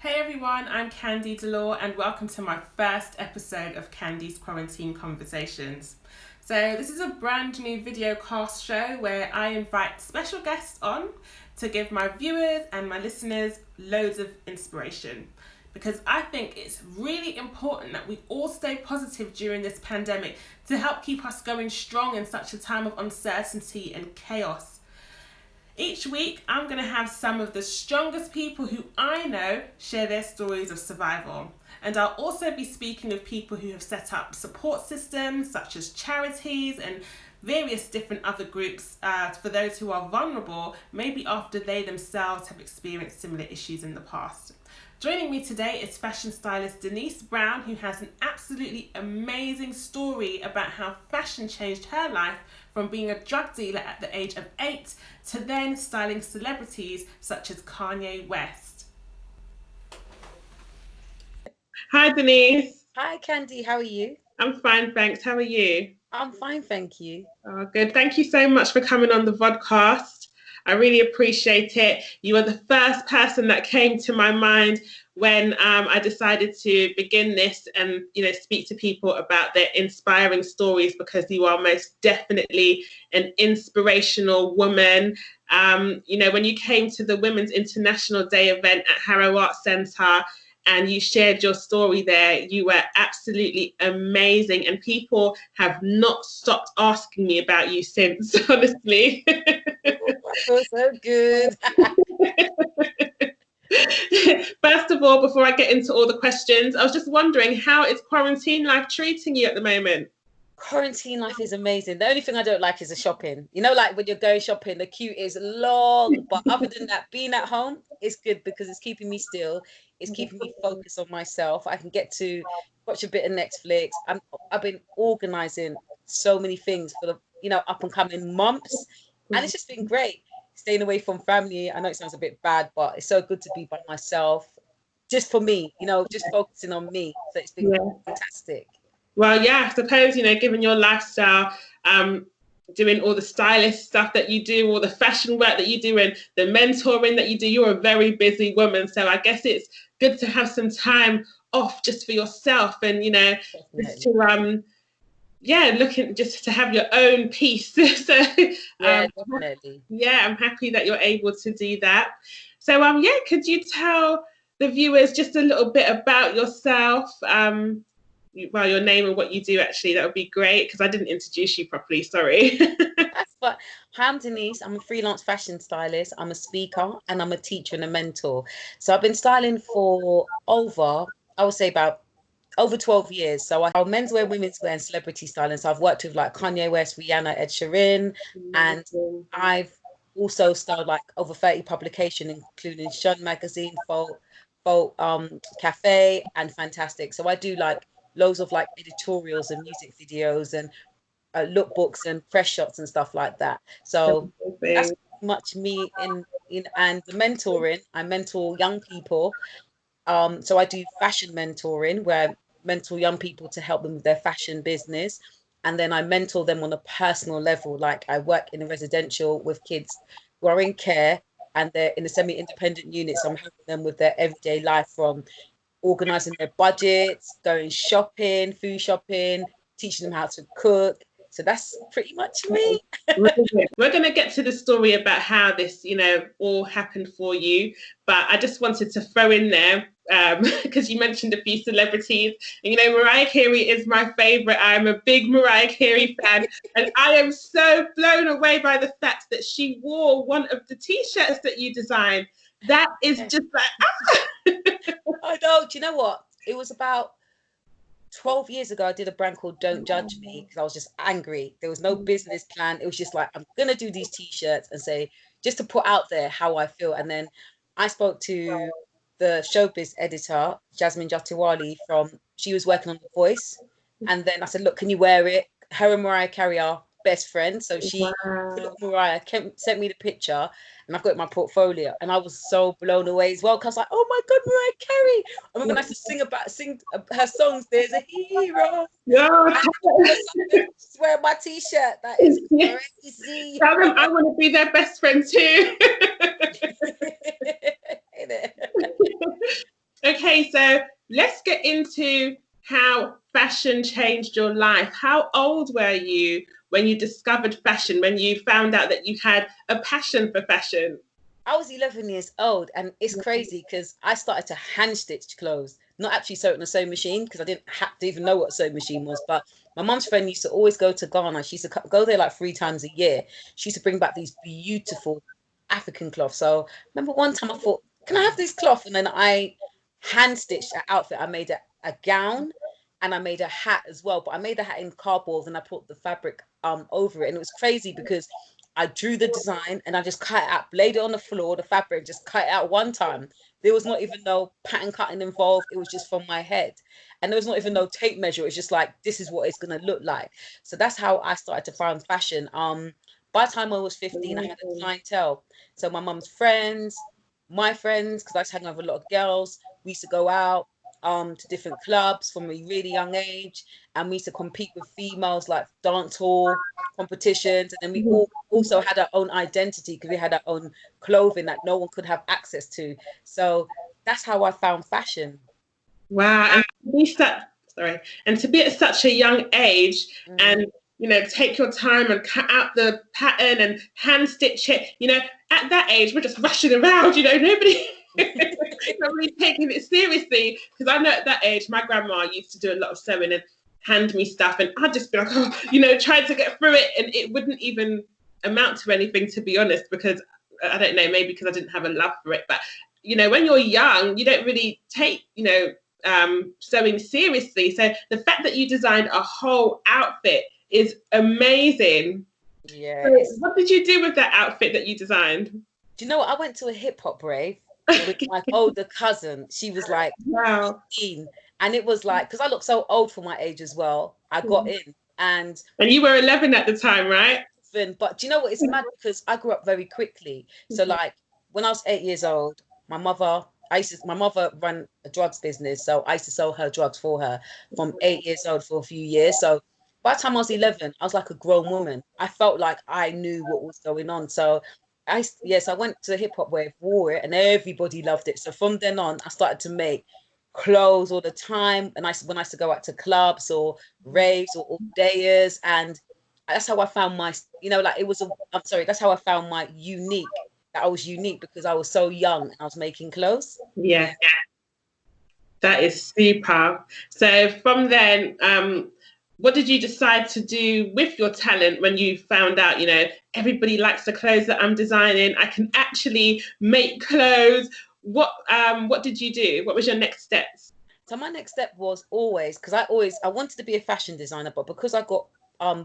Hey everyone, I'm Kandy and welcome to my first episode of Kandy's Quarantine Conversations. So this is a brand new video cast show where I invite special guests on to give my viewers and my listeners loads of inspiration. Because I think it's really important that we all stay positive during this pandemic to help keep us going strong in such a time of uncertainty and chaos. Each week, I'm going to have some of the strongest people who I know share their stories of survival. And I'll also be speaking with people who have set up support systems such as charities and various different other groups for those who are vulnerable, maybe after they themselves have experienced similar issues in the past. Joining me today is fashion stylist Denise Brown, who has an absolutely amazing story about how fashion changed her life from being a drug dealer at the age of 8 to then styling celebrities such as Kanye West. Hi Denise. Hi Kandy, how are you? I'm fine, thanks. How are you? I'm fine, thank you. Oh, good. Thank you so much for coming on the vodcast. I really appreciate it. You are the first person that came to my mind when I decided to begin this and speak to people about their inspiring stories, because you are most definitely an inspirational woman. When you came to the Women's International Day event at Harrow Arts Centre and you shared your story there, you were absolutely amazing, and people have not stopped asking me about you since, honestly. I feel so good. First of all, before I get into all the questions, I was just wondering, how is quarantine life treating you at the moment? Quarantine life is amazing. The only thing I don't like is the shopping. Like when you're going shopping, the queue is long. But other than that, being at home is good because it's keeping me still. It's keeping me focused on myself. I can get to watch a bit of Netflix. I've been organizing so many things for the up and coming months, and it's just been great. Staying away from family. I know it sounds a bit bad, but it's so good to be by myself, just for me. Just focusing on me. So it's been fantastic. Well, yeah, I suppose, given your lifestyle, doing all the stylist stuff that you do, all the fashion work that you do, and the mentoring that you do, you're a very busy woman. So I guess it's good to have some time off just for yourself and, just to, looking just to have your own peace. So, definitely. I'm happy that you're able to do that. So, could you tell the viewers just a little bit about yourself? Your name and what you do, actually, that would be great, because I didn't introduce you properly, sorry. That's what. Hi, I'm Denise. I'm a freelance fashion stylist. I'm a speaker and I'm a teacher and a mentor. So I've been styling for I would say about over 12 years. So I menswear, women's wear and celebrity styling. So I've worked with like Kanye West, Rihanna, Ed Sheeran, and I've also styled like over 30 publications, including Shun Magazine, Folk Cafe, and Fantastic. So I do like loads of like editorials and music videos and lookbooks and press shots and stuff like that. So that's much me in and the mentoring. I mentor young people. So I do fashion mentoring where I mentor young people to help them with their fashion business. And then I mentor them on a personal level. Like I work in a residential with kids who are in care and they're in a semi-independent unit. So I'm helping them with their everyday life, from organizing their budgets, going shopping, food shopping, teaching them how to cook. So that's pretty much me. We're going to get to the story about how this, all happened for you. But I just wanted to throw in there, because you mentioned a few celebrities. And, Mariah Carey is my favorite. I'm a big Mariah Carey fan. And I am so blown away by the fact that she wore one of the T-shirts that you designed. That is just like, I know. Do you know what? It was about 12 years ago. I did a brand called Don't Judge Me because I was just angry. There was no business plan. It was just like, I'm going to do these T-shirts and say, just to put out there how I feel. And then I spoke to the showbiz editor, Jasmine Jatiwali, she was working on The Voice. And then I said, look, can you wear it? Her and Mariah Carey are best friends. So Mariah sent me the picture and I've got my portfolio, and I was so blown away as well because I was like, oh my God, Mariah Carey. And we're going to have to sing her songs. There's a hero. Yeah. Wear my T-shirt. That is crazy. Tell them I want to be their best friend too. Okay, so let's get into how fashion changed your life. How old were you when you discovered fashion, when you found out that you had a passion for fashion? I was 11 years old, and it's crazy because I started to hand stitch clothes, not actually sew it on a sewing machine because I didn't have to even know what a sewing machine was. But my mum's friend used to always go to Ghana. She used to go there like 3 times a year. She used to bring back these beautiful African cloths. So remember one time I thought, can I have this cloth? And then I hand stitched an outfit. I made a gown and I made a hat as well. But I made the hat in cardboard and I put the fabric over it. And it was crazy because I drew the design and I just cut it out, laid it on the floor, the fabric, just cut it out one time. There was not even no pattern cutting involved. It was just from my head. And there was not even no tape measure. It's just like, this is what it's going to look like. So that's how I started to find fashion. By the time I was 15, I had a clientele. So my mum's friends, my friends, because I was hanging out with a lot of girls. We used to go out to different clubs from a really young age. And we used to compete with females like dance hall competitions. And then we all also had our own identity because we had our own clothing that no one could have access to. So that's how I found fashion. Wow. And to be and to be at such a young age and take your time and cut out the pattern and hand stitch it. At that age, we're just rushing around, nobody taking it seriously. Because I know at that age, my grandma used to do a lot of sewing and hand me stuff, and I'd just be like, trying to get through it, and it wouldn't even amount to anything, to be honest, because I don't know, maybe because I didn't have a love for it. But when you're young, you don't really take sewing seriously. So the fact that you designed a whole outfit is amazing. Yeah. So what did you do with that outfit that you designed? Do you know what? I went to a hip hop rave with my older cousin. She was like, wow. 15. And it was like, because I look so old for my age as well, I got in. And you were 11 at the time, right? But do you know what? It's mad because I grew up very quickly. So like when I was 8 years old, my mother ran a drugs business. So I used to sell her drugs for her from 8 years old for a few years. So by the time I was 11, I was like a grown woman. I felt like I knew what was going on. So I went to the hip hop wave, wore it, and everybody loved it. So from then on, I started to make clothes all the time. And when I used to go out to clubs or raves or all dayers, and that's how I found that's how I found my unique. That I was unique because I was so young and I was making clothes. Yeah. That is super. So from then, what did you decide to do with your talent when you found out, everybody likes the clothes that I'm designing, I can actually make clothes? What did you do? What was your next steps? So my next step was always, because I wanted to be a fashion designer, but because I got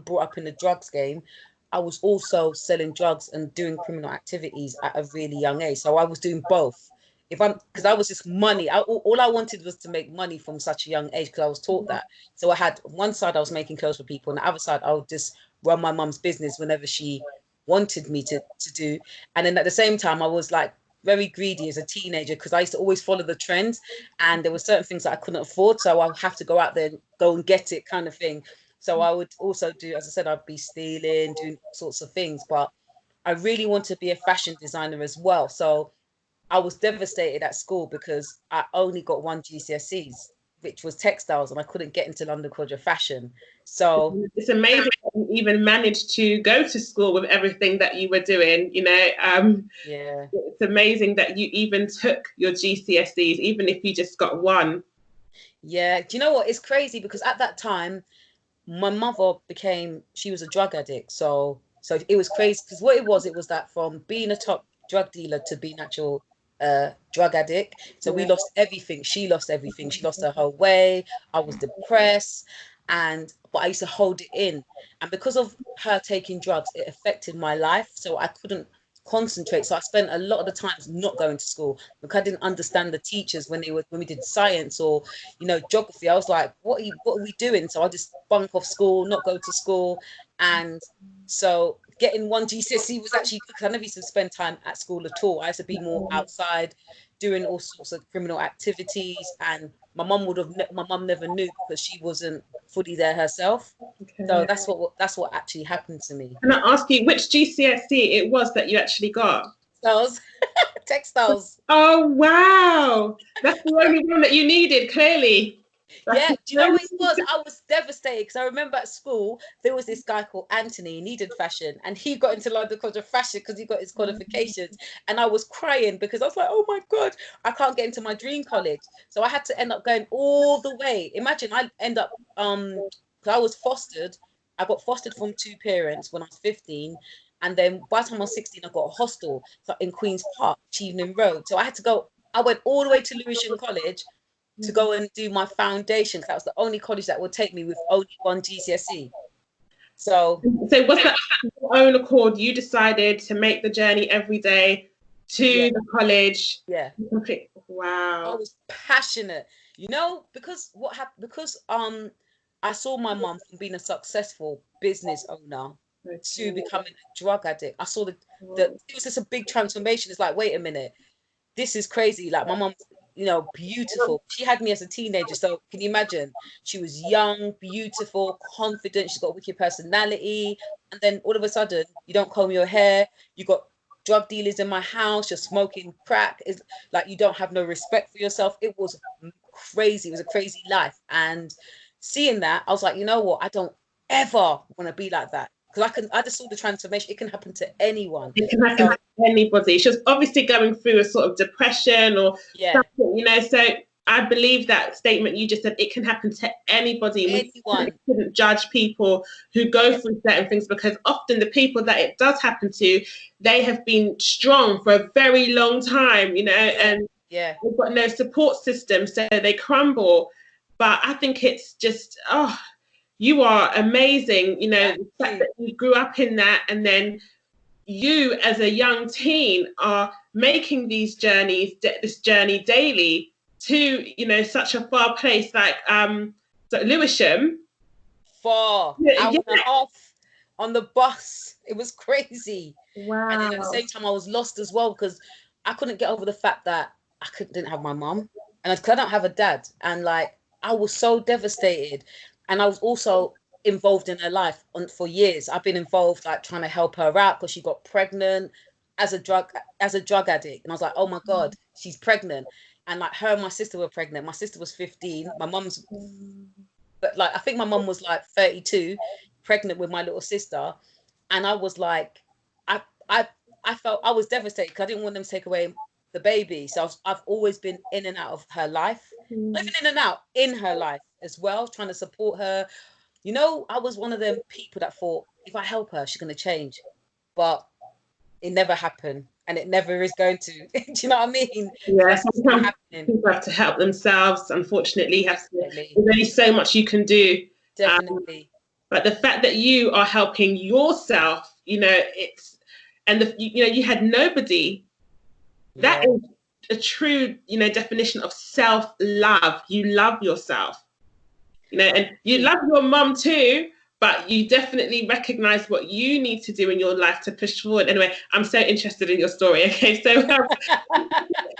brought up in the drugs game, I was also selling drugs and doing criminal activities at a really young age. So I was doing both. Because I was just money. All I wanted was to make money from such a young age because I was taught that. So I had one side I was making clothes for people, and the other side I would just run my mum's business whenever she wanted me to do. And then at the same time, I was like very greedy as a teenager because I used to always follow the trends, and there were certain things that I couldn't afford, so I would have to go out there and go and get it, kind of thing. So I would also do, as I said, I'd be stealing, doing sorts of things, but I really want to be a fashion designer as well. So I was devastated at school because I only got one GCSEs, which was textiles, and I couldn't get into London College of Fashion. So it's amazing that you even managed to go to school with everything that you were doing. yeah, it's amazing that you even took your GCSEs, even if you just got one. Yeah, do you know what? It's crazy because at that time, my mother she was a drug addict. So it was crazy because what it was that from being a top drug dealer to being actual drug addict. So we lost everything. She lost everything. She lost her whole way. I was depressed, but I used to hold it in. And because of her taking drugs, it affected my life. So I couldn't concentrate. So I spent a lot of the times not going to school because I didn't understand the teachers when we did science or geography. I was like, what are we doing? So I just bunk off school, not go to school. And so getting one GCSE was actually good because I never used to spend time at school at all. I used to be more outside doing all sorts of criminal activities, and my mum never knew because she wasn't fully there herself. Okay. So that's what actually happened to me. Can I ask you which GCSE it was that you actually got? Textiles. Oh wow! That's the only one that you needed, clearly. That's Yeah, the do you know what it only- was? I was devastated because I remember at school there was this guy called Anthony, he needed fashion, and he got into London College of Fashion because he got his qualifications. And I was crying because I was like, oh my God, I can't get into my dream college. So I had to end up going all the way. Imagine I end up 'cause I was fostered. I got fostered from two parents when I was 15. And then by the time I was 16, I got a hostel in Queen's Park, Chevening Road. So I had to go, I went all the way to Lewisham College to go and do my foundation. That was the only college that would take me with only one GCSE. So was that of your own accord? You decided to make the journey every day to the college. Yeah. Wow. I was passionate, because what happened, because I saw my mum from being a successful business owner to becoming a drug addict. I saw the it was just a big transformation. It's like, wait a minute, this is crazy. Like my mum, beautiful. She had me as a teenager. So can you imagine? She was young, beautiful, confident. She's got a wicked personality. And then all of a sudden, you don't comb your hair. You got drug dealers in my house. You're smoking crack. It's like you don't have no respect for yourself. It was crazy. It was a crazy life. And seeing that, I was like, you know what? I don't ever want to be like that. Because I just saw the transformation. It can happen to anyone. It can happen to anybody. She was obviously going through a sort of depression or something, So I believe that statement you just said. It can happen to anybody. Anyone. We shouldn't judge people who go through certain things, because often the people that it does happen to, they have been strong for a very long time, and they've got no support system, so they crumble. But I think it's just, you are amazing, the fact that you grew up in that, and then you as a young teen are making this journey daily to, such a far place like Lewisham. Hour and a half on the bus. It was crazy. Wow. And then at the same time, I was lost as well because I couldn't get over the fact that didn't have my mum, and I don't have a dad, and like I was so devastated. And I was also involved in her life for years. I've been involved, like trying to help her out because she got pregnant as a drug addict. And I was like, oh my God, she's pregnant. And like her and my sister were pregnant. My sister was 15. My mum's, but like I think my mum was like 32, pregnant with my little sister. And I was like, I felt I was devastated because I didn't want them to take away the baby. So I've always been in and out of her life, living in and out in her life as well, trying to support her. I was one of them people that thought if I help her, she's going to change, but it never happened, and it never is going to. Do you know what I mean? Yeah, sometimes people have to help themselves. Unfortunately, there's only so much you can do. Definitely. But the fact that you are helping yourself, and you had nobody. That is a true, definition of self-love. You love yourself, and you love your mum too, but you definitely recognize what you need to do in your life to push forward. Anyway, I'm so interested in your story. Okay, so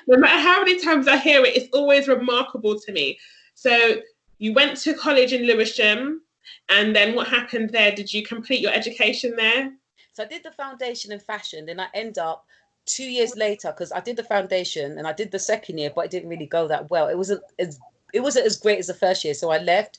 no matter how many times I hear it, it's always remarkable to me. So you went to college in Lewisham, and then what happened there? Did you complete your education there? So I did the foundation in fashion, then I end up 2 years later, because I did the foundation and I did the second year, but it didn't really go that well. It wasn't as great as the first year. So I left,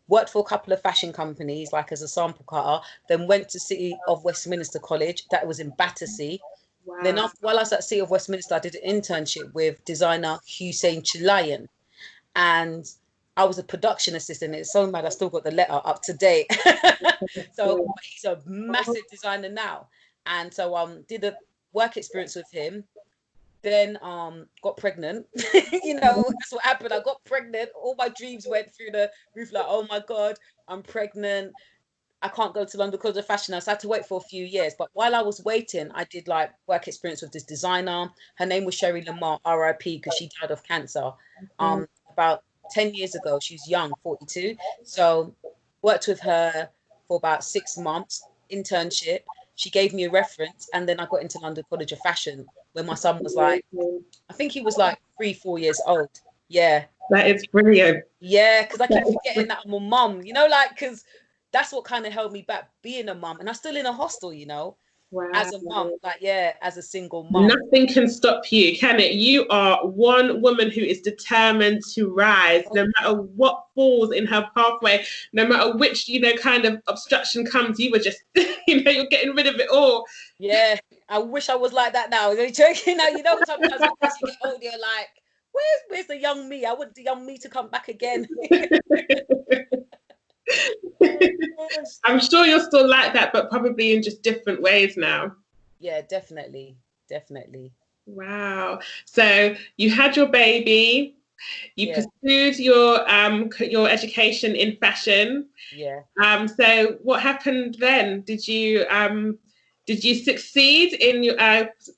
worked for a couple of fashion companies, like as a sample cutter, then went to City of Westminster College. That was in Battersea. Wow. Then while I was at City of Westminster, I did an internship with designer Hussein Chilayan. And I was a production assistant. It's so mad, I still got the letter up to date. So he's a massive designer now. And so did a work experience with him. Then got pregnant. That's what happened. I got pregnant. All my dreams went through the roof, like, oh my God, I'm pregnant. I can't go to London because of fashion. I had to wait for a few years. But while I was waiting, I did like work experience with this designer. Her name was Sherry Lamar, RIP, because she died of cancer about 10 years ago. She's young, 42. So worked with her for about 6 months, internship. She gave me a reference, and then I got into London College of Fashion when my son was like, I think he was like 3-4 years old. Yeah. That is brilliant. Yeah, because I keep forgetting that I'm a mum, because that's what kind of held me back, being a mum. And I'm still in a hostel, as a mum, like, as a single mum. Nothing can stop you, can it? You are one woman who is determined to rise, no matter what falls in her pathway, no matter which, kind of obstruction comes. You were just, you're getting rid of it all. Yeah, I wish I was like that now. Are you joking? Now, sometimes as you get older, you're like, where's the young me? I want the young me to come back again. I'm sure you're still like that, but probably in just different ways now. Yeah, definitely. Wow. So you had your baby, you pursued your education in fashion. Yeah. So what happened then? Did you succeed in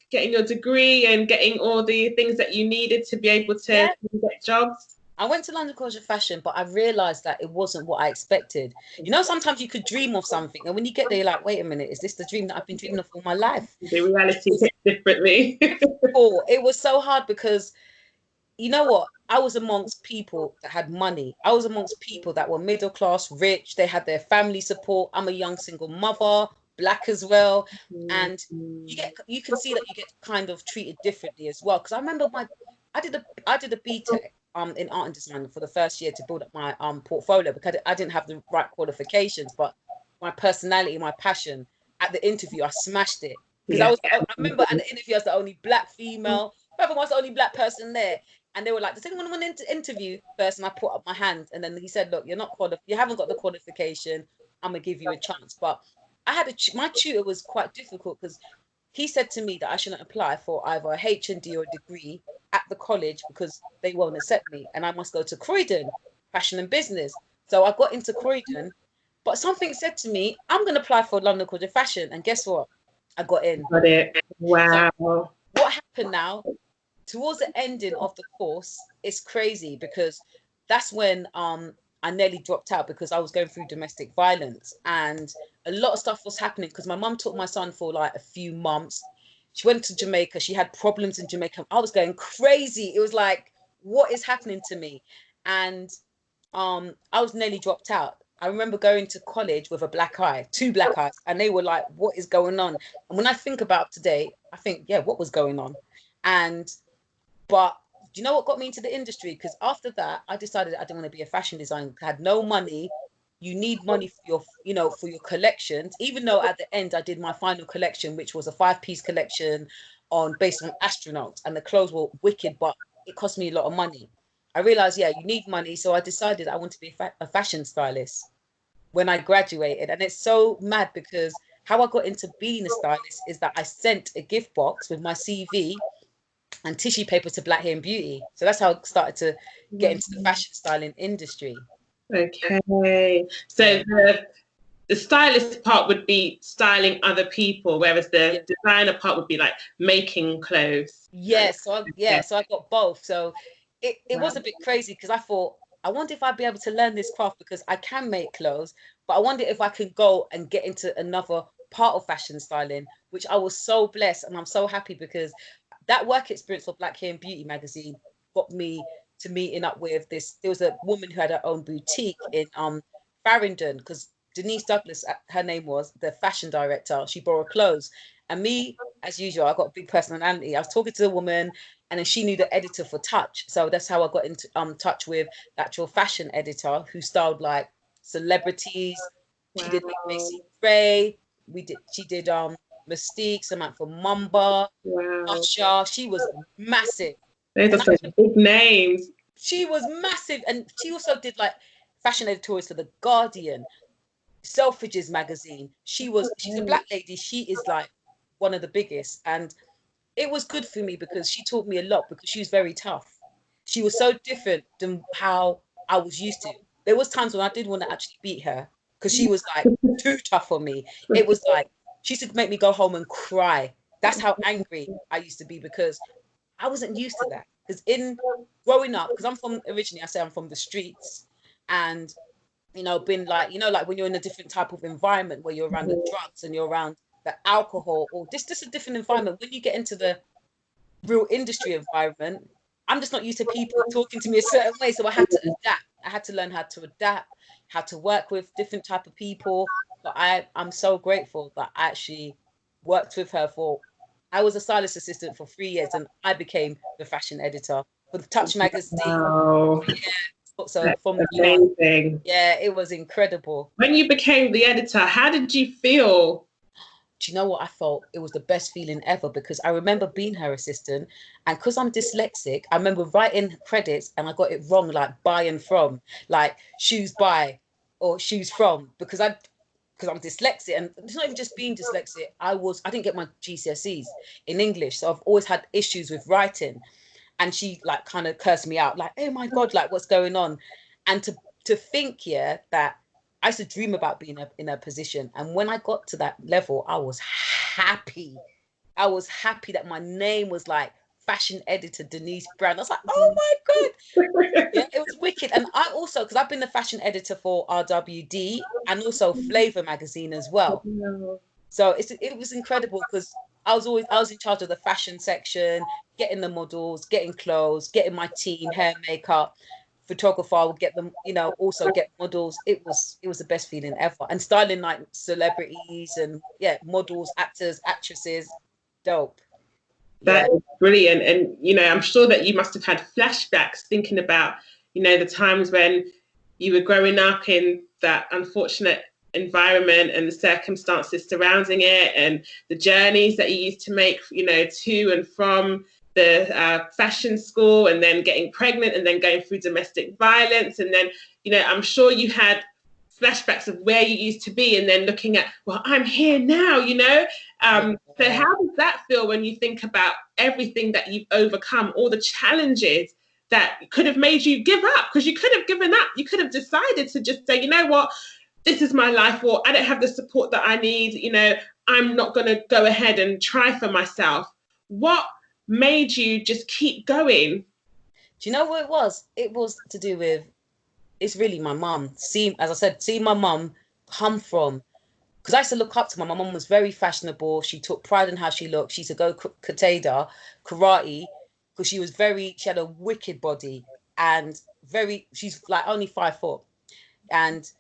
getting your degree and getting all the things that you needed to be able to get jobs? I went to London College of Fashion, but I realised that it wasn't what I expected. Sometimes you could dream of something, and when you get there, you're like, wait a minute, is this the dream that I've been dreaming of all my life? The reality hits differently. It was so hard because, you know what? I was amongst people that had money. I was amongst people that were middle class, rich. They had their family support. I'm a young single mother, Black as well. And you can see that you get kind of treated differently as well. Because I remember I did a BTEC in art and design for the first year to build up my portfolio, because I didn't have the right qualifications, but my personality, my passion. At the interview, I smashed it. Because I remember at the interview, I was the only Black female. Everyone was the only Black person there. And they were like, does anyone want to interview first? And I put up my hand. And then he said, look, you're not qualified. You haven't got the qualification. I'm going to give you a chance. But I had my tutor was quite difficult, because he said to me that I shouldn't apply for either a H&D or a degree at the college because they won't accept me. And I must go to Croydon, fashion and business. So I got into Croydon. But something said to me, I'm going to apply for London College of Fashion. And guess what? I got in. Got it. Wow. So what happened now? Towards the ending of the course, it's crazy, because that's when I nearly dropped out, because I was going through domestic violence, and a lot of stuff was happening, because my mum took my son for like a few months. She went to Jamaica. She had problems in Jamaica. I was going crazy. It was like, what is happening to me? And I was nearly dropped out. I remember going to college with a black eye, 2 black eyes, and they were like, what is going on? And when I think about today, I think, yeah, what was going on? But do you know what got me into the industry? Because after that, I decided I didn't want to be a fashion designer. I had no money. You need money for your collections. Even though at the end I did my final collection, which was a 5-piece collection based on astronauts, and the clothes were wicked, but it cost me a lot of money. I realized, you need money, so I decided I want to be a fashion stylist when I graduated. And it's so mad, because how I got into being a stylist is that I sent a gift box with my CV and tissue paper to Black Hair and Beauty. So that's how I started to get into the fashion styling industry. Okay. So the stylist part would be styling other people, whereas the designer part would be like making clothes. So I got both. So it was a bit crazy, because I thought, I wonder if I'd be able to learn this craft, because I can make clothes, but I wonder if I could go and get into another part of fashion styling, which I was so blessed, and I'm so happy, because that work experience for Black Hair and Beauty magazine got me to meeting up with there was a woman who had her own boutique in Farringdon, because Denise Douglas, her name was, the fashion director, she borrowed clothes. And me, as usual, I got a big personality. I was talking to the woman, and then she knew the editor for Touch. So that's how I got into touch with the actual fashion editor, who styled like celebrities. Wow. She did like Macy Gray. She did Mystique, some for Mamba, Usher. She was massive. Those are such big names. She was massive, and she also did like fashion editorials for The Guardian, Selfridges magazine. She's a Black lady. She is like one of the biggest, and it was good for me, because she taught me a lot, because she was very tough. She was so different than how I was used to. There was times when I did want to actually beat her, because she was like too tough for me. It was like, she used to make me go home and cry. That's how angry I used to be, because I wasn't used to that. Because in growing up, because I'm from the streets, and been like, like when you're in a different type of environment, where you're around the drugs and you're around the alcohol, or just a different environment. When you get into the real industry environment, I'm just not used to people talking to me a certain way. So I had to adapt. I had to learn how to adapt, how to work with different type of people. But I'm so grateful that I actually worked with her I was a stylist assistant for 3 years, and I became the fashion editor for the Touch magazine. Wow. Yeah. So That's from amazing. yeah, it was incredible. When you became the editor, how did you feel? Do you know what I felt? It was the best feeling ever, because I remember being her assistant, and because I'm dyslexic, I remember writing credits and I got it wrong, like by and from, like shoes by or shoes from, because I'm dyslexic. And it's not even just being dyslexic. I didn't get my GCSEs in English, so I've always had issues with writing. And she like kind of cursed me out, like, oh my God, like what's going on? And to think, yeah, that I used to dream about being in a position. And when I got to that level, I was happy. I was happy that my name was like fashion editor Denise Brown. I was like, oh my God. Yeah, it was wicked. And I also, because I've been the fashion editor for RWD and also Flavor magazine as well. So it was incredible, because I was in charge of the fashion section, getting the models, getting clothes, getting my team, hair, makeup, photographer. I would get them, also get models. It was the best feeling ever. And styling like celebrities and models, actors, actresses, dope. That is brilliant. And, I'm sure that you must have had flashbacks thinking about, the times when you were growing up in that unfortunate environment and the circumstances surrounding it, and the journeys that you used to make, to and from the fashion school, and then getting pregnant, and then going through domestic violence. And then, I'm sure you had flashbacks of where you used to be, and then looking at, well, I'm here now, So how does that feel when you think about everything that you've overcome, all the challenges that could have made you give up? Because you could have given up. You could have decided to just say, you know what, this is my life, or I don't have the support that I need, I'm not going to go ahead and try for myself. What made you just keep going? Do you know what it was? It was to do with, it's really my mum. As I said, see my mum come from, because I used to look up to my mum. My mum was very fashionable. She took pride in how she looked. She used to go karate, because she had a wicked body, and she's like only 5 foot. And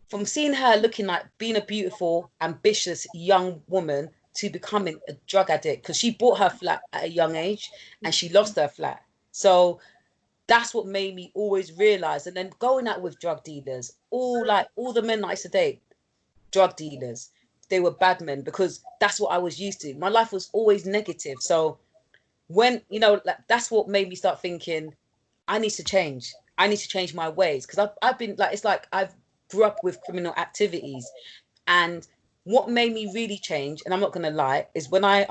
from seeing her looking like being a beautiful, ambitious young woman to becoming a drug addict, because she bought her flat at a young age and she lost her flat. So that's what made me always realize. And then going out with drug dealers, all the men that I used to date, drug dealers, they were bad men, because that's what I was used to. My life was always negative. So when, that's what made me start thinking, I need to change. I need to change my ways, because I've been like, it's like I've grew up with criminal activities. And what made me really change, and I'm not going to lie, is when I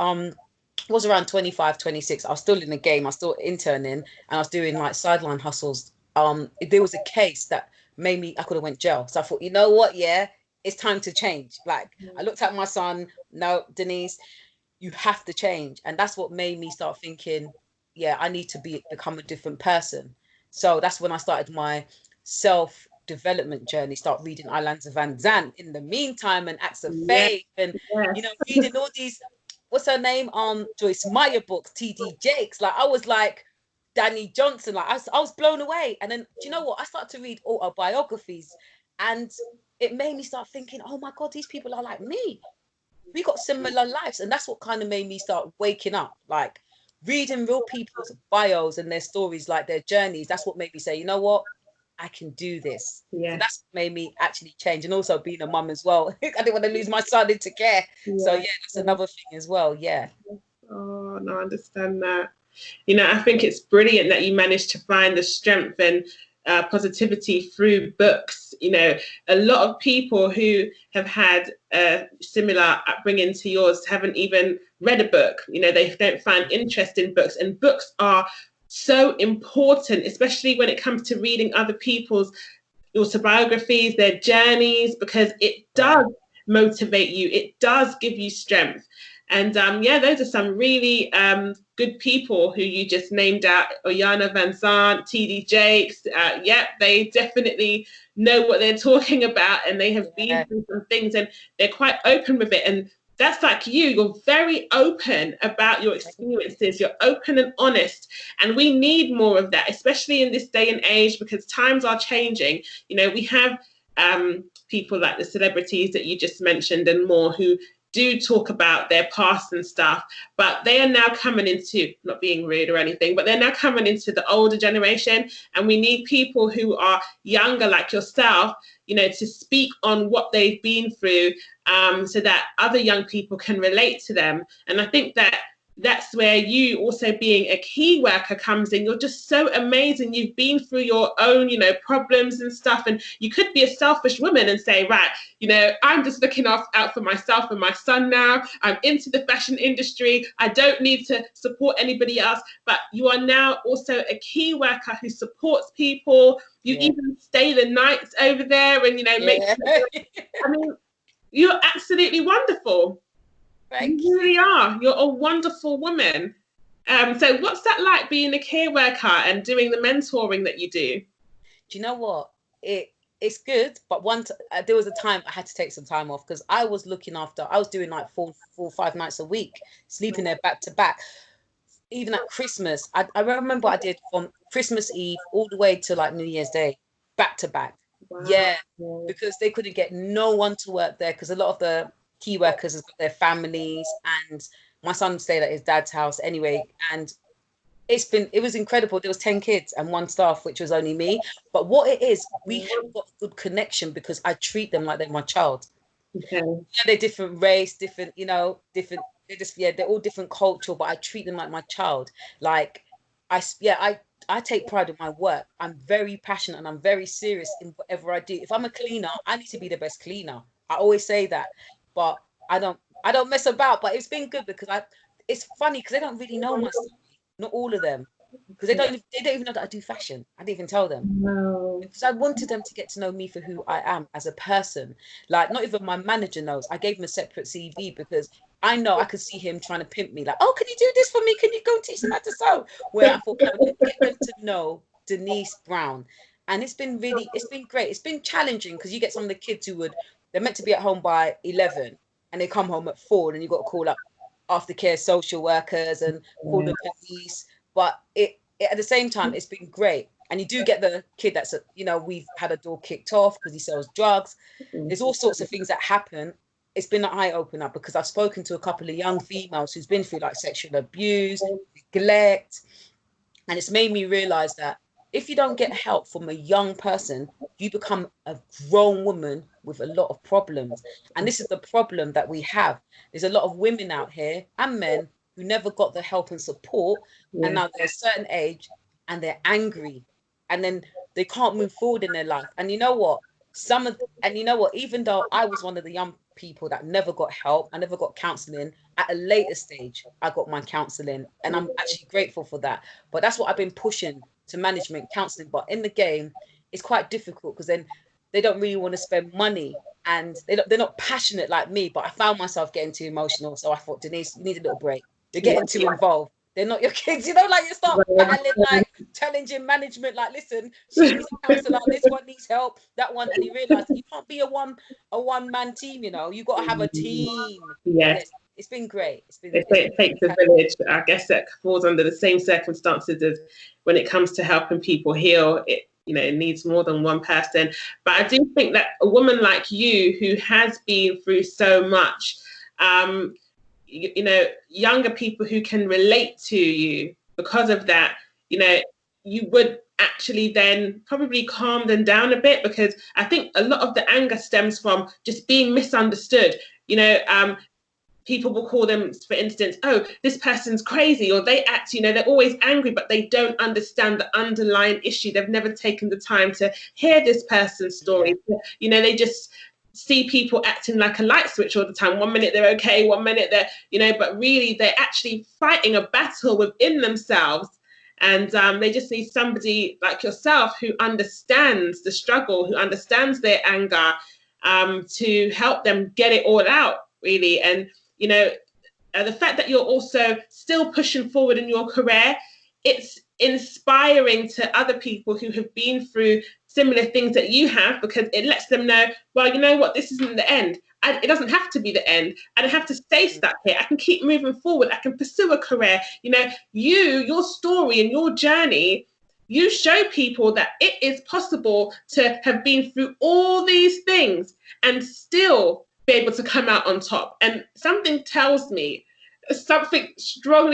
was around 25, 26, I was still in the game. I was still interning, and I was doing like sideline hustles. There was a case that made me, I could have went jail. So I thought, you know what? Yeah, it's time to change. Like, I looked at my son, no, Denise, you have to change. And that's what made me start thinking, yeah, I need to become a different person. So that's when I started my self-development journey, start reading Ilanza Van Zandt in the meantime, and Acts of Faith, and reading all these, what's her name, Joyce Meyer books, TD Jakes. Like, I was like Danny Johnson, like I was blown away. And then, do you know what, I started to read autobiographies, and it made me start thinking, oh my God, these people are like me. We got similar lives. And that's what kind of made me start waking up, like reading real people's bios and their stories, like their journeys. That's what made me say, you know what, I can do this. Yeah. So that's what made me actually change. And also being a mum as well. I didn't want to lose my son into care. Yeah. So yeah, that's another thing as well. Yeah. Oh, no, I understand that. I think it's brilliant that you managed to find the strength and positivity through books. A lot of people who have had a similar upbringing to yours haven't even read a book. They don't find interest in books, and books are so important, especially when it comes to reading other people's autobiographies, their journeys, because it does motivate you. It does give you strength. And those are some really good people who you just named out. Oyana Van Zandt, TD Jakes. They definitely know what they're talking about, and they have been through some things, and they're quite open with it. And that's like you. You're very open about your experiences. You're open and honest. And we need more of that, especially in this day and age, because times are changing. We have people like the celebrities that you just mentioned and more who do talk about their past and stuff, but they are now coming into, not being rude or anything, but they're now coming into the older generation, and we need people who are younger like yourself, you know, to speak on what they've been through, so that other young people can relate to them. And I think that that's where you also being a key worker comes in. You're just so amazing. You've been through your own, you know, problems and stuff. And you could be a selfish woman and say, right, you know, I'm just looking out for myself and my son now. I'm into the fashion industry. I don't need to support anybody else. But you are now also a key worker who supports people. You even stay the nights over there and, you know, make sure. I mean, you're absolutely wonderful. You really are. You're a wonderful woman. So what's that like being a care worker and doing the mentoring that you do? Do you know what? It's good, but there was a time I had to take some time off because I was looking after. I was doing like 4-5 nights a week, sleeping there back to back. Even at Christmas, I remember I did from Christmas Eve all the way to like New Year's Day, back to back. Wow. Yeah, because they couldn't get no one to work there because a lot of the key workers has got their families, and my son stayed at his dad's house anyway, and it was incredible. There was 10 kids and 1 staff, which was only me. But what it is, we have got good connection because I treat them like they're my child. Okay. Yeah, they're different race, different, you know, different. They're all different culture, but I treat them like my child. Like I take pride in my work. I'm very passionate and I'm very serious in whatever I do. If I'm a cleaner, I need to be the best cleaner. I always say that. But I don't mess about. But it's been good because it's funny because they don't really know my story. Not all of them, because they don't even know that I do fashion. I didn't even tell them. No. Because I wanted them to get to know me for who I am as a person. Like, not even my manager knows. I gave him a separate CV because I know I could see him trying to pimp me. Like, oh, can you do this for me? Can you go and teach them how to sew? Where I thought, no, get them to know Denise Brown. And it's been great. It's been challenging because you get some of the kids who they're meant to be at home by 11 and they come home at 4, and you've got to call up aftercare social workers and call the police. But at the same time, it's been great. And you do get the kid that's, you know, we've had a door kicked off because he sells drugs. There's all sorts of things that happen. It's been an eye opener because I've spoken to a couple of young females who's been through like sexual abuse, neglect. And it's made me realize that if you don't get help from a young person, you become a grown woman with a lot of problems. And this is the problem that we have. There's a lot of women out here and men who never got the help and support. Yeah. And now they're a certain age and they're angry. And then they can't move forward in their life. And you know what? Even though I was one of the young people that never got help, I never got counseling, at a later stage, I got my counseling. And I'm actually grateful for that. But that's what I've been pushing to management counseling. But in the game, it's quite difficult because then they don't really want to spend money and they're not passionate like me. But I found myself getting too emotional. So I thought, Denise, you need a little break. You're getting too involved. They're not your kids, you know, like you start battling, like challenging management, like, listen, she needs a counsellor, this one needs help, that one, and you realise you can't be a one-man team, you know, you got to have a team. Yeah. It's been great. It takes a village. I guess that falls under the same circumstances as when it comes to helping people heal. It needs more than one person. But I do think that a woman like you who has been through so much, younger people who can relate to you because of that, you would actually then probably calm them down a bit, because I think a lot of the anger stems from just being misunderstood. People will call them, for instance, oh, this person's crazy, or they act, they're always angry, but they don't understand the underlying issue. They've never taken the time to hear this person's story. Yeah. They just see people acting like a light switch all the time. 1 minute they're okay, 1 minute they're, but really they're actually fighting a battle within themselves. And they just need somebody like yourself who understands the struggle, who understands their anger, to help them get it all out, really. And the fact that you're also still pushing forward in your career, it's inspiring to other people who have been through similar things that you have, because it lets them know, well, you know what, this isn't the end. It doesn't have to be the end. I don't have to stay stuck here. I can keep moving forward. I can pursue a career. Your story and your journey, you show people that it is possible to have been through all these things and still be able to come out on top. And something strongly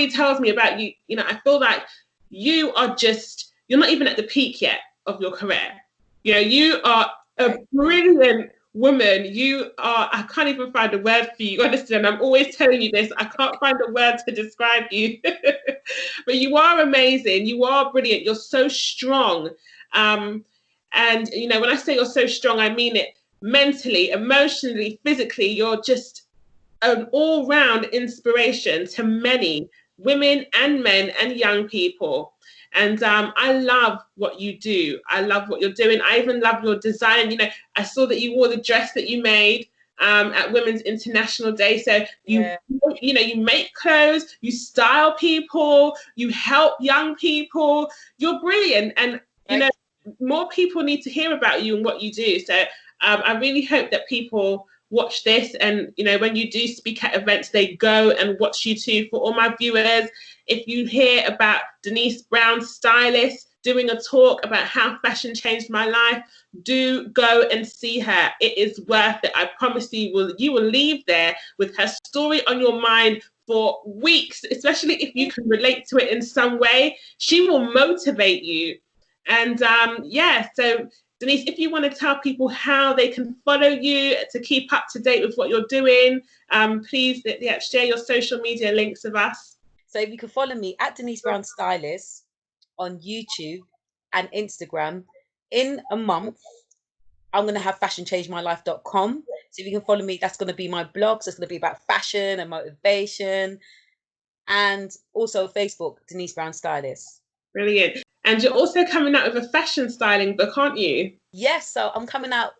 tells me about you. You know, I feel like you're not even at the peak yet of your career. You know, you are a brilliant woman. You are, I can't even find a word for you, honestly. And I'm always telling you this, I can't find a word to describe you. But you are amazing. You are brilliant. You're so strong. And, you know, when I say you're so strong, I mean it mentally, emotionally, physically. You're just an all-round inspiration to many women and men and young people. And I love what you do. I love what you're doing. I even love your design. You know, I saw that you wore the dress that you made at Women's International Day. So you make clothes, you style people, you help young people. You're brilliant, and you know, more people need to hear about you and what you do. So I really hope that people watch this, and you know, when you do speak at events, they go and watch you too. For all my viewers, if you hear about Denise Brown Stylist doing a talk about how fashion changed my life, do go and see her. It is worth it. I promise you will leave there with her story on your mind for weeks, especially if you can relate to it in some way. She will motivate you. And so Denise, if you want to tell people how they can follow you to keep up to date with what you're doing, please share your social media links with us. So you can follow me at Denise Brown Stylist on YouTube and Instagram. In a month, I'm going to have fashionchangemylife.com. So if you can follow me, that's going to be my blog. So it's going to be about fashion and motivation. And also Facebook, Denise Brown Stylist. Brilliant. And you're also coming out with a fashion styling book, aren't you? Yes. So I'm coming out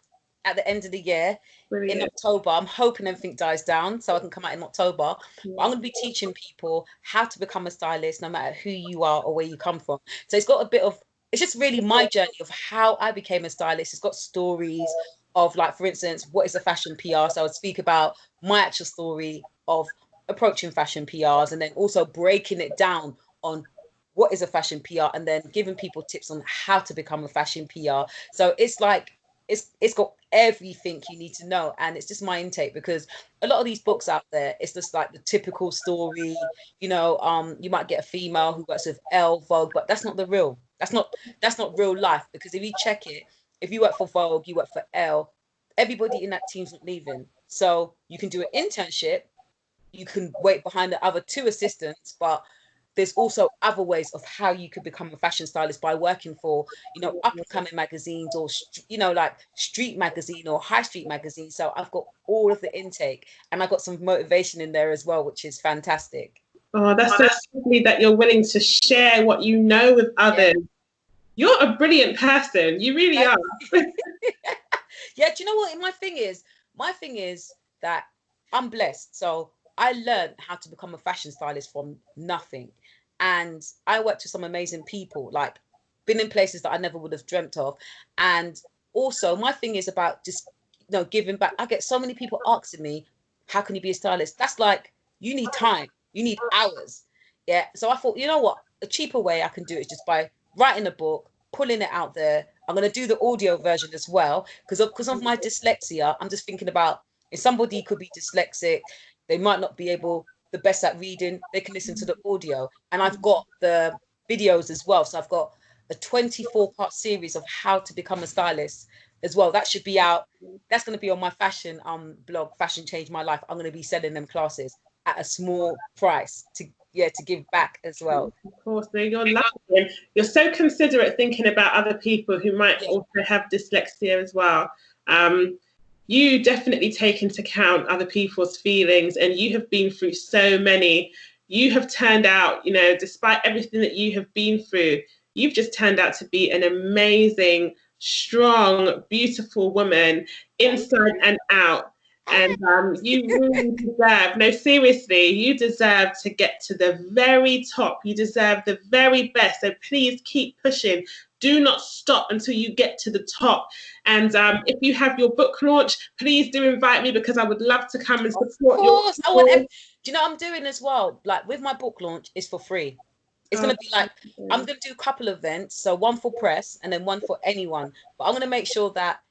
at the end of the year. Brilliant. In October. I'm hoping everything dies down so I can come out in October. Yeah. But I'm going to be teaching people how to become a stylist, no matter who you are or where you come from. So it's got a bit of, it's just really my journey of how I became a stylist. It's got stories of, like, for instance, what is a fashion PR? So I would speak about my actual story of approaching fashion PRs, and then also breaking it down on what is a fashion PR, and then giving people tips on how to become a fashion PR. So it's like, it's got everything you need to know, and it's just my intake, because a lot of these books out there, it's just like the typical story, you know, you might get a female who works with Elle, Vogue, but that's not real life. Because if you check it, if you work for Vogue, you work for Elle, everybody in that team's not leaving. So you can do an internship, you can wait behind the other two assistants, but there's also other ways of how you could become a fashion stylist by working for, you know, up and coming magazines, or, you know, like street magazine or high street magazine. So I've got all of the intake, and I got some motivation in there as well, which is fantastic. Oh, that's so lovely that you're willing to share what you know with others. Yeah. You're a brilliant person. You really are. Yeah, do you know what my thing is? My thing is that I'm blessed. So I learned how to become a fashion stylist from nothing. And I worked with some amazing people, like been in places that I never would have dreamt of. And also my thing is about just, you know, giving back. I get so many people asking me, how can you be a stylist? That's like, you need time, you need hours. Yeah. So I thought, you know what, a cheaper way I can do it is just by writing a book, pulling it out there. I'm going to do the audio version as well, because of my dyslexia. I'm just thinking about, if somebody could be dyslexic, they might not be the best at reading, they can listen to the audio. And I've got the videos as well. So I've got a 24-part series of how to become a stylist as well. That should be out. That's going to be on my fashion blog, Fashion Changed My Life. I'm going to be selling them classes at a small price to give back as well. Of course, you're lovely. You're so considerate, thinking about other people who might also have dyslexia as well. You definitely take into account other people's feelings, and you have been through so many. You have turned out, you know, despite everything that you have been through, you've just turned out to be an amazing, strong, beautiful woman inside and out. And you really deserve, no, seriously, you deserve to get to the very top. You deserve the very best. So please keep pushing. Do not stop until you get to the top. And if you have your book launch, please do invite me, because I would love to come and support you. Of course. Do you know what I'm doing as well? Like with my book launch, it's for free. It's going to be like, I'm going to do a couple of events. So one for press and then one for anyone. But I'm going to make sure that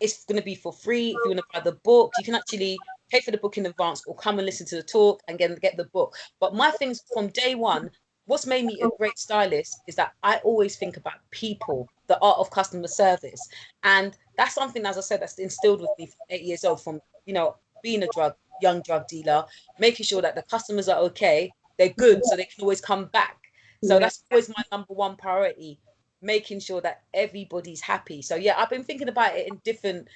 it's going to be for free. If you want to buy the book, you can actually pay for the book in advance or come and listen to the talk and get the book. But my things from day one, what's made me a great stylist is that I always think about people, the art of customer service. And that's something, as I said, that's instilled with me from 8 years old, from, you know, being a young drug dealer, making sure that the customers are okay, they're good, so they can always come back. So that's always my number one priority, making sure that everybody's happy. So yeah, I've been thinking about it in different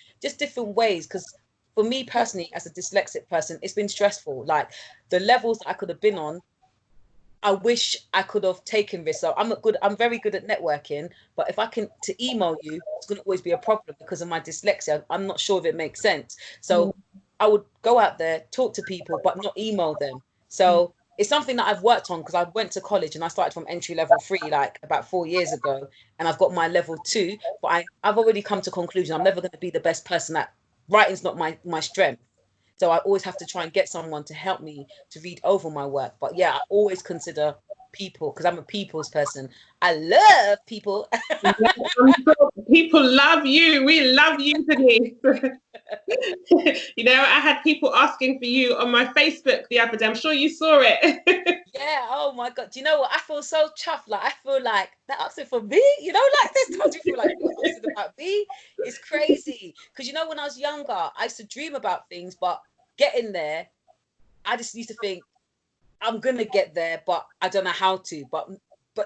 ways, because for me personally, as a dyslexic person, it's been stressful. Like the levels that I could have been on, I wish I could have taken risks. So I'm very good at networking, but if I can to email you, it's going to always be a problem because of my dyslexia. I'm not sure if it makes sense. So I would go out there, talk to people, but not email them. So it's something that I've worked on, because I went to college and I started from entry level 3 like about 4 years ago, and I've got my level 2, but I've already come to conclusion I'm never going to be the best person at writing's not my strength. So I always have to try and get someone to help me to read over my work. But yeah, I always consider people, because I'm a people's person. I love people. I'm sure people love you. We love you, Denise. You know, I had people asking for you on my Facebook the other day. I'm sure you saw it. Yeah, oh my God. Do you know what? I feel so chuffed. Like, I feel like they're asking for me. You know, like there's times you feel like you're asking about me. It's crazy. Because, you know, when I was younger, I used to dream about things, but getting there, I just used to think, I'm going to get there, but I don't know how to. But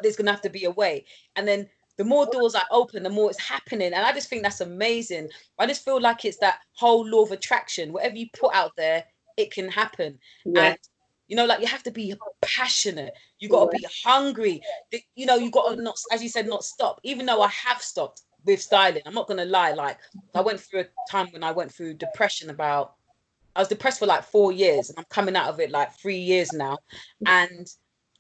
there's going to have to be a way. And then the more doors I open, the more it's happening. And I just think that's amazing. I just feel like it's that whole law of attraction. Whatever you put out there, it can happen. Yeah. And you know, like you have to be passionate. You got to be hungry. You know, you got to not, as you said, not stop. Even though I have stopped with styling, I'm not going to lie. Like I went through a time when I went through depression. I was depressed for like 4 years, and I'm coming out of it like 3 years now. And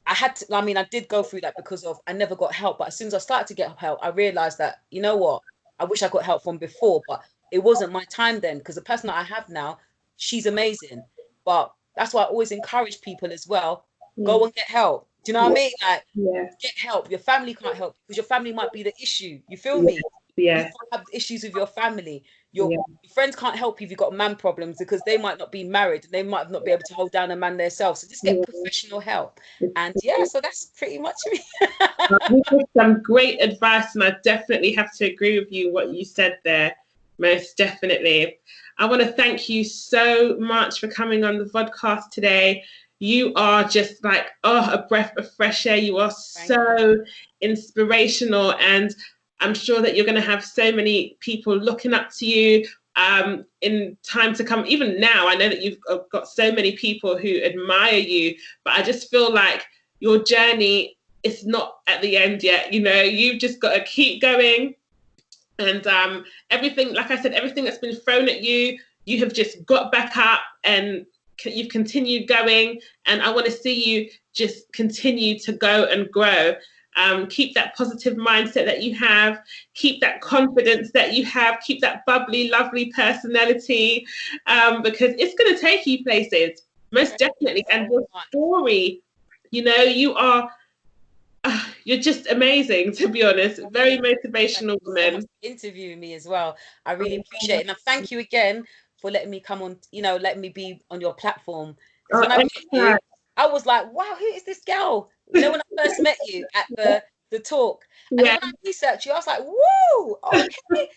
I did go through that because of, I never got help. But as soon as I started to get help, I realized that, you know what, I wish I got help from before, but it wasn't my time then, because the person that I have now, she's amazing. But that's why I always encourage people as well. Go and get help. Do you know what I mean? Like, get help. Your family can't help, because your family might be the issue. You feel me? Yeah. You have issues with your family. Your friends can't help you if you've got man problems, because they might not be married and they might not be able to hold down a man themselves. So just get professional help. And yeah, so that's pretty much me. Some great advice, and I definitely have to agree with you what you said there. Most definitely. I want to thank you so much for coming on the vodcast today. You are just like, a breath of fresh air. You are so inspirational, and I'm sure that you're going to have so many people looking up to you in time to come. Even now, I know that you've got so many people who admire you, but I just feel like your journey is not at the end yet. You know, you've just got to keep going. And everything, like I said, everything that's been thrown at you, you have just got back up and you've continued going. And I want to see you just continue to go and grow. Keep that positive mindset that you have. Keep that confidence that you have. Keep that bubbly, lovely personality, because it's going to take you places, most definitely. And your story, you know, you're just amazing, to be honest. Very motivational woman. Interviewing me as well. I really appreciate it. And thank you again for letting me come on, you know, letting me be on your platform. When I met you, I was like, wow, who is this girl? You know, when I first met you at the talk. And then when I researched you, I was like, whoa, okay.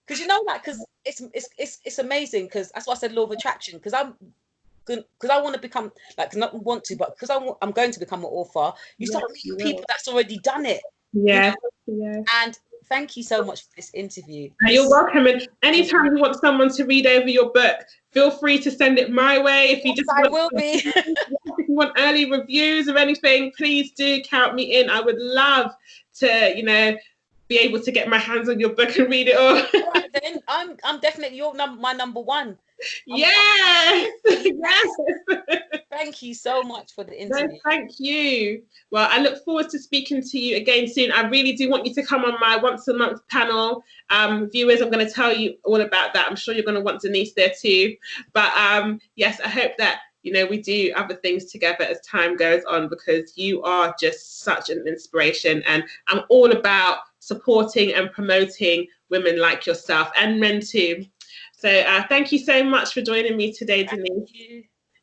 Because you know, like, because it's amazing, because that's why I said law of attraction, because I want to become, like, not want to, but because I'm going to become an author, you start meeting people that's already done it. Yeah. And thank you so much for this interview. You're welcome. And anytime you want someone to read over your book, feel free to send it my way. If you if you want early reviews or anything, please do count me in. I would love to, you know, be able to get my hands on your book and read it all. All right, then I'm definitely my number one. Yes. Thank you so much for the interview. No, thank you. Well, I look forward to speaking to you again soon. I really do want you to come on my once a month panel. Viewers, I'm going to tell you all about that. I'm sure you're going to want Denise there too. But yes, I hope that, you know, we do other things together as time goes on, because you are just such an inspiration. And I'm all about supporting and promoting women like yourself, and men too. So thank you so much for joining me today, Denise.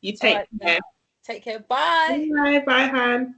You take care. Take care. Bye. Bye, Han.